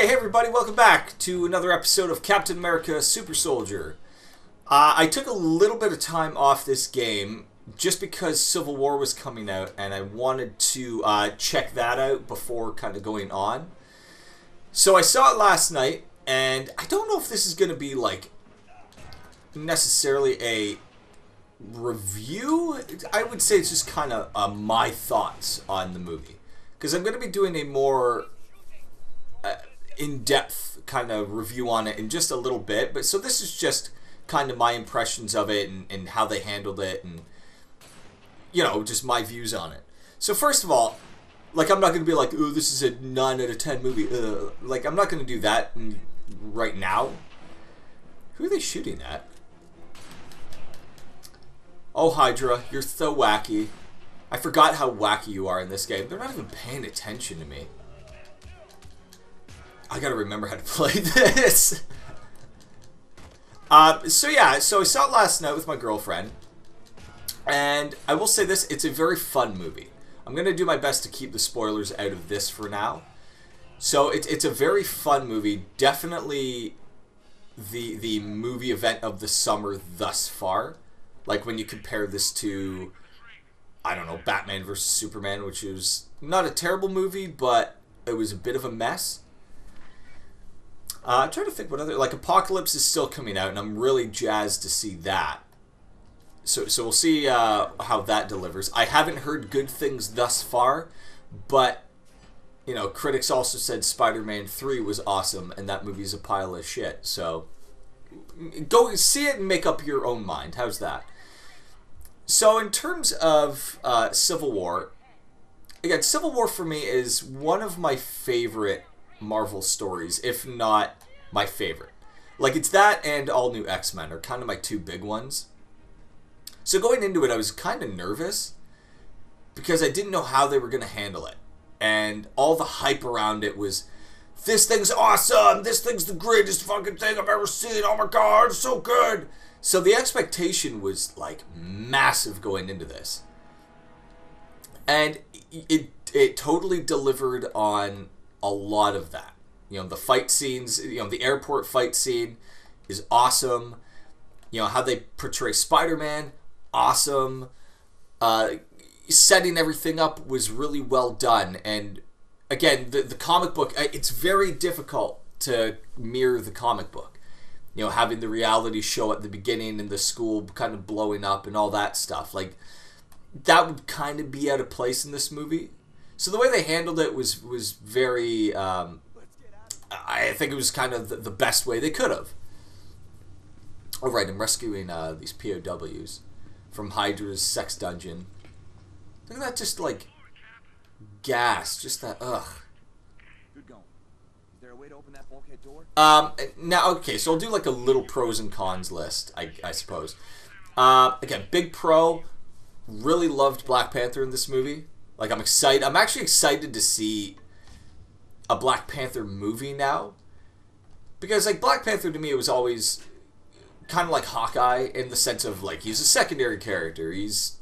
Okay, hey everybody, welcome back to another episode of Captain America Super Soldier. I took a little bit of time off this game just because Civil War was coming out and I wanted to check that out before kind of going on. So I saw it last night and I don't know if this is going to be like necessarily a review. I would say it's just kind of my thoughts on the movie. Because I'm going to be doing a more in-depth kind of review on it in just a little bit, but so this is just kind of my impressions of it and how they handled it and, you know, just my views on it. So first of all, like, I'm not going to be like, oh, this is a 9 out of 10 movie. Like, I'm not going to do that right now. Who are they shooting at? Oh, Hydra, you're so wacky. I forgot how wacky you are in this game. They're not even paying attention to me. I gotta remember how to play this. So I saw it last night with my girlfriend. And I will say this, it's a very fun movie. I'm gonna do my best to keep the spoilers out of this for now. So it's a very fun movie. Definitely the movie event of the summer thus far. Like when you compare this to, I don't know, Batman vs. Superman, which is not a terrible movie, but it was a bit of a mess. I'm trying to think what other, like Apocalypse is still coming out, and I'm really jazzed to see that. So we'll see how that delivers. I haven't heard good things thus far, but, you know, critics also said Spider-Man 3 was awesome, and that movie's a pile of shit. So go see it and make up your own mind. How's that? So in terms of Civil War, again, Civil War for me is one of my favorite Marvel stories, if not my favorite. Like, it's that and All New X-Men are kind of my two big ones. So going into it, I was kind of nervous because I didn't know how they were going to handle it. And all the hype around it was, this thing's awesome, this thing's the greatest fucking thing I've ever seen, oh my god, it's so good. So the expectation was, like, massive going into this. And it totally delivered on a lot of that. You know, the fight scenes, you know, the airport fight scene is awesome. You know, how they portray Spider-Man, awesome. Setting everything up was really well done. And again, the comic book, it's very difficult to mirror the comic book. You know, having the reality show at the beginning and the school kind of blowing up and all that stuff. Like, that would kind of be out of place in this movie. So the way they handled it was very, I think it was kind of the best way they could have. All right, I'm rescuing these POWs from Hydra's sex dungeon. Look at that, just like gas, just that, ugh. Good going. Is there a way to open that bulkhead door? Now, okay, so I'll do like a little pros and cons list, I suppose. Again, big pro, really loved Black Panther in this movie. Like, I'm excited. I'm actually excited to see a Black Panther movie now. Because, like, Black Panther to me, it was always kind of like Hawkeye in the sense of, like, he's a secondary character. He's,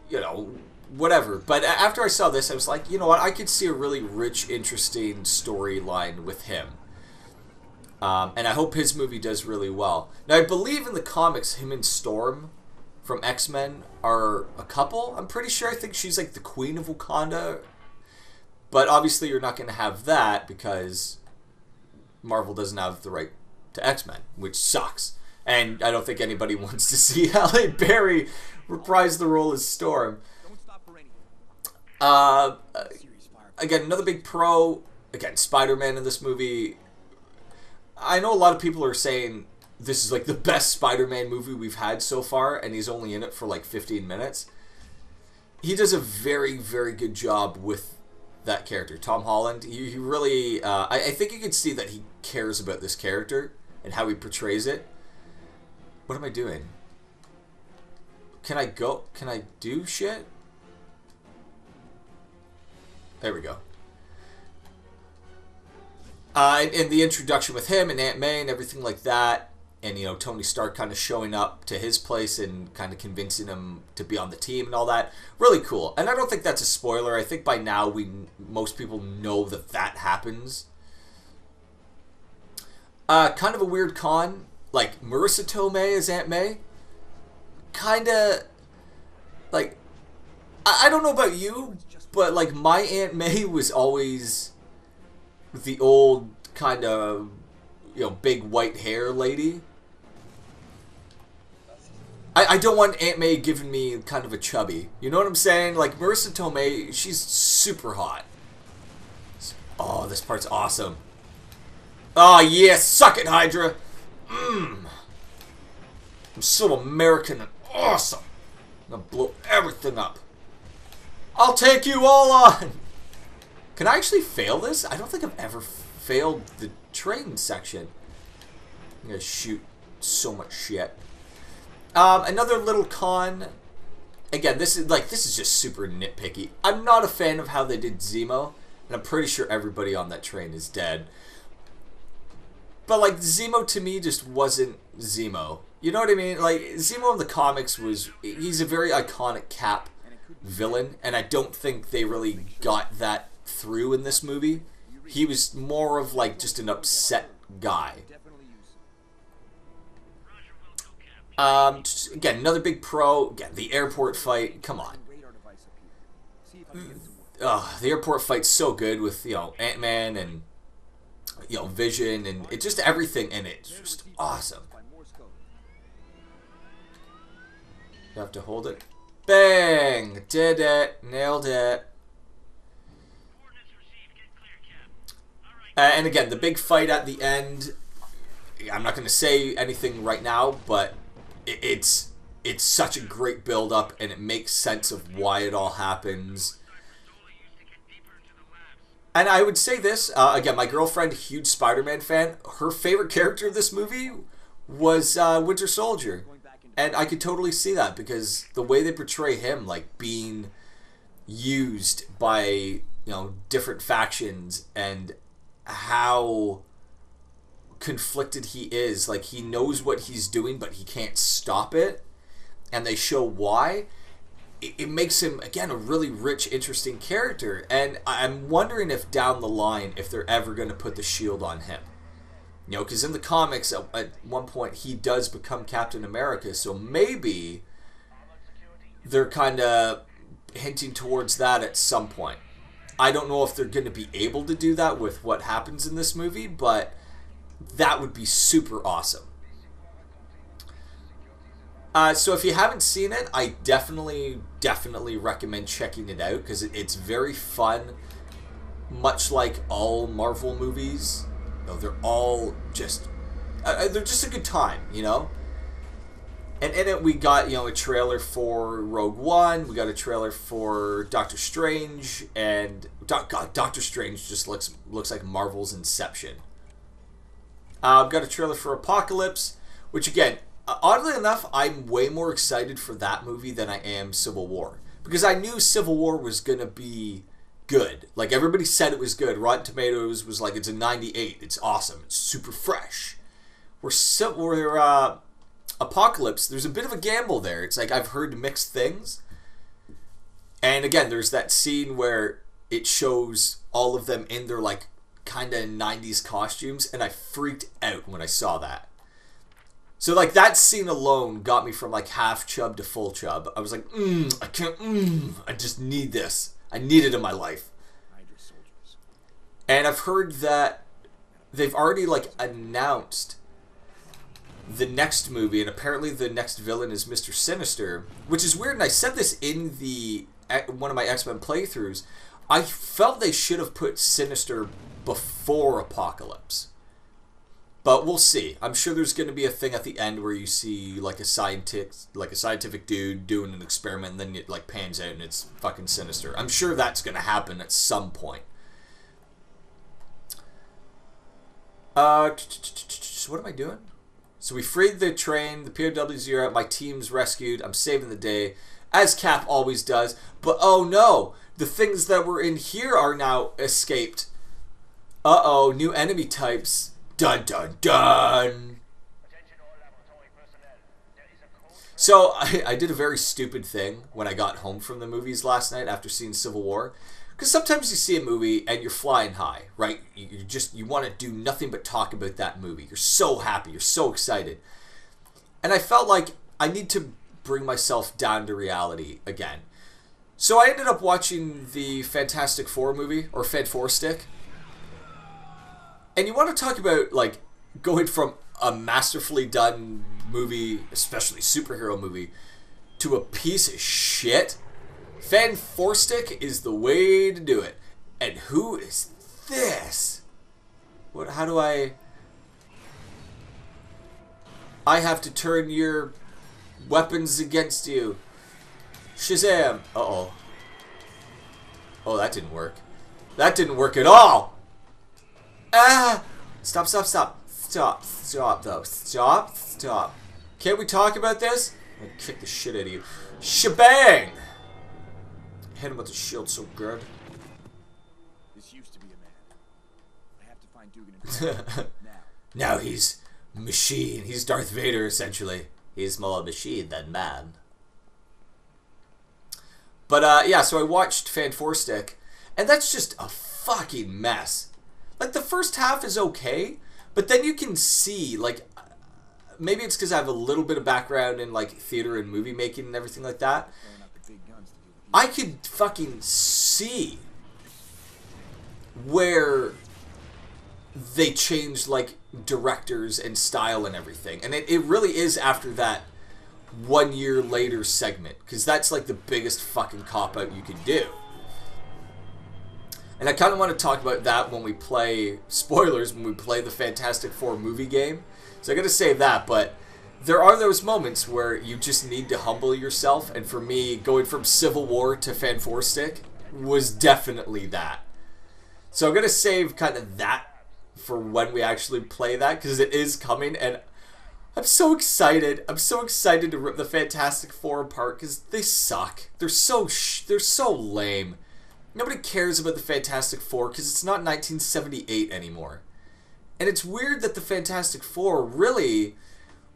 you know, whatever. But after I saw this, I was like, you know what? I could see a really rich, interesting storyline with him. And I hope his movie does really well. Now, I believe in the comics, him and Storm from X-Men are a couple. I'm pretty sure. I think she's like the Queen of Wakanda. But obviously you're not going to have that because Marvel doesn't have the right to X-Men, which sucks. And I don't think anybody wants to see Halle Berry reprise the role as Storm. Again, another big pro. Again, Spider-Man in this movie. I know a lot of people are saying this is like the best Spider-Man movie we've had so far, and he's only in it for like 15 minutes. He does a very, very good job with that character, Tom Holland. He really, I think you can see that he cares about this character and how he portrays it. What am I doing? Can I go? Can I do shit? There we go. And the introduction with him and Aunt May and everything like that. And, you know, Tony Stark kind of showing up to his place and kind of convincing him to be on the team and all that. Really cool. And I don't think that's a spoiler. I think by now most people know that happens. Kind of a weird con. Like, Marissa Tomei as Aunt May. Kinda... Like... I don't know about you, but, like, my Aunt May was always the old kind of, big white hair lady. I don't want Aunt May giving me kind of a chubby. You know what I'm saying? Like, Marissa Tomei, she's super hot. Oh, this part's awesome. Oh, yeah, suck it, Hydra. I'm so American and awesome. I'm gonna blow everything up. I'll take you all on. Can I actually fail this? I don't think I've ever failed the train section. I'm gonna shoot so much shit. Another little con. Again, this is just super nitpicky. I'm not a fan of how they did Zemo, and I'm pretty sure everybody on that train is dead. But like, Zemo to me just wasn't Zemo. You know what I mean? Like, Zemo in the comics he's a very iconic Cap villain, and I don't think they really got that through in this movie. He was more of like just an upset guy. Again, another big pro. Again, the airport fight. Come on. The airport fight's so good with, Ant-Man and, Vision, and it just everything in it. It's just awesome. You have to hold it. Bang! Did it. Nailed it. And again, the big fight at the end. I'm not going to say anything right now, but it's such a great build-up, and it makes sense of why it all happens. And I would say this, again, my girlfriend, huge Spider-Man fan, her favorite character of this movie was Winter Soldier. And I could totally see that, because the way they portray him, like, being used by, different factions, and how conflicted he is. Like, he knows what he's doing, but he can't stop it. And they show why. It makes him, again, a really rich, interesting character. And I'm wondering if down the line, if they're ever going to put the shield on him. Because in the comics, at one point, he does become Captain America. So maybe they're kind of hinting towards that at some point. I don't know if they're going to be able to do that with what happens in this movie, but that would be super awesome. So if you haven't seen it, I definitely recommend checking it out, because it's very fun. Much like all Marvel movies, they're all just they're just a good time, And in it, we got a trailer for Rogue One. We got a trailer for Doctor Strange, and God, Doctor Strange just looks like Marvel's Inception. I've got a trailer for Apocalypse, which again, oddly enough, I'm way more excited for that movie than I am Civil War. Because I knew Civil War was going to be good. Like, everybody said it was good. Rotten Tomatoes was like, it's a 98. It's awesome. It's super fresh. We're Apocalypse, there's a bit of a gamble there. It's like, I've heard mixed things. And again, there's that scene where it shows all of them in their, like, kind of 90s costumes, and I freaked out when I saw that. So, like, that scene alone got me from, like, half chub to full chub. I was like, I can't, I just need this. I need it in my life. And I've heard that they've already, like, announced the next movie, and apparently the next villain is Mr. Sinister, which is weird, and I said this in one of my X-Men playthroughs. I felt they should have put Sinister before Apocalypse. But we'll see. I'm sure there's going to be a thing at the end where you see like a scientific dude doing an experiment, and then it like pans out and it's fucking Sinister. I'm sure that's going to happen at some point. What am I doing? So we freed the train, the POWs are out, my team's rescued, I'm saving the day, as Cap always does. But oh no, the things that were in here are now escaped. Uh-oh, new enemy types. Dun dun dun! So I did a very stupid thing when I got home from the movies last night after seeing Civil War. Because sometimes you see a movie and you're flying high, right? You want to do nothing but talk about that movie. You're so happy. You're so excited. And I felt like I need to bring myself down to reality again. So I ended up watching the Fantastic Four movie, or Fan4stick. And you want to talk about, like, going from a masterfully done movie, especially superhero movie, to a piece of shit. Fan4stick is the way to do it. And who is this? What? How do I have to turn your weapons against you. Shazam! Uh-oh. Oh, that didn't work. That didn't work at all! Ah! Stop, stop, stop. Stop, stop, though. Stop, stop. Can't we talk about this? I'm gonna kick the shit out of you. Shebang! Hit him with the shield so good. This used to be a man. I have to find Dugan and Now he's machine. He's Darth Vader, essentially. He's more machine than man. But, yeah, so I watched Fan4stick, and that's just a fucking mess. Like, the first half is okay, but then you can see, like, maybe it's because I have a little bit of background in, like, theater and movie making and everything like that. I could fucking see where they changed, like, directors and style and everything. And it really is after that 1 year later segment, because that's, like, the biggest fucking cop-out you can do. And I kind of want to talk about that when we play, spoilers, when we play the Fantastic Four movie game. So I gotta save that, but there are those moments where you just need to humble yourself, and for me, going from Civil War to Fan4stick was definitely that. So I'm gonna save kind of that for when we actually play that, because it is coming, and I'm so excited. I'm so excited to rip the Fantastic Four apart, because they suck. They're so lame. Nobody cares about the Fantastic Four, because it's not 1978 anymore. And it's weird that the Fantastic Four really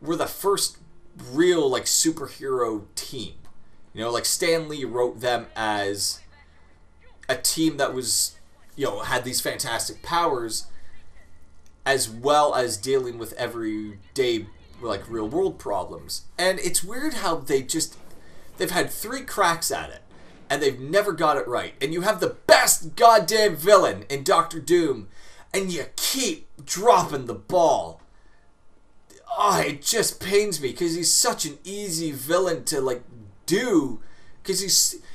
were the first real, like, superhero team. You know, like, Stan Lee wrote them as a team that was, you know, had these fantastic powers, as well as dealing with everyday, like, real world problems. And it's weird how they've had 3 cracks at it, and they've never got it right. And you have the best goddamn villain in Doctor Doom, and you keep dropping the ball. Oh, it just pains me, because he's such an easy villain to, like, do. Because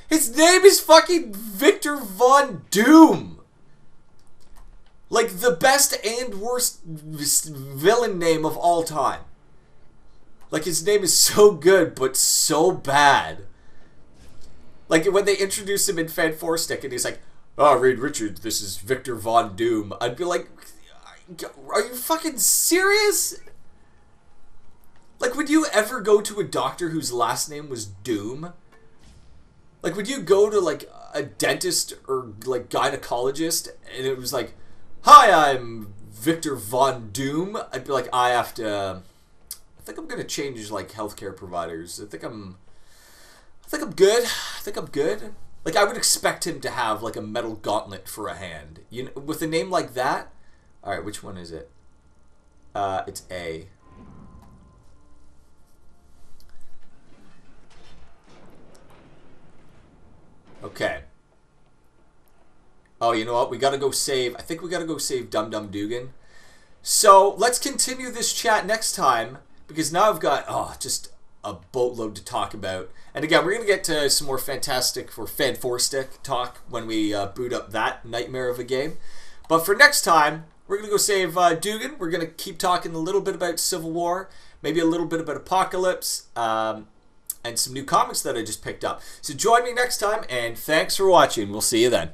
his name is fucking Victor Von Doom. Like, the best and worst villain name of all time. Like, his name is so good, but so bad. Like, when they introduce him in Fan4stick, and he's like, "Oh, Reed Richards, this is Victor Von Doom," I'd be like, are you fucking serious? Like, would you ever go to a doctor whose last name was Doom? Like, would you go to, like, a dentist or, like, gynecologist, and it was like, "Hi, I'm Victor Von Doom"? I'd be like, I think I'm gonna change, like, healthcare providers. I think I'm good. I think I'm good. Like, I would expect him to have, like, a metal gauntlet for a hand. You know, with a name like that. All right, which one is it? It's A. Okay. Oh, you know what? We gotta go save. I think we gotta go save Dum Dum Dugan. So let's continue this chat next time, because now I've got just a boatload to talk about. And again, we're gonna get to some more Fantastic for Fan4stick talk when we boot up that nightmare of a game. But for next time, we're gonna go save Dugan. We're gonna keep talking a little bit about Civil War, maybe a little bit about Apocalypse, and some new comics that I just picked up. So join me next time, and thanks for watching. We'll see you then.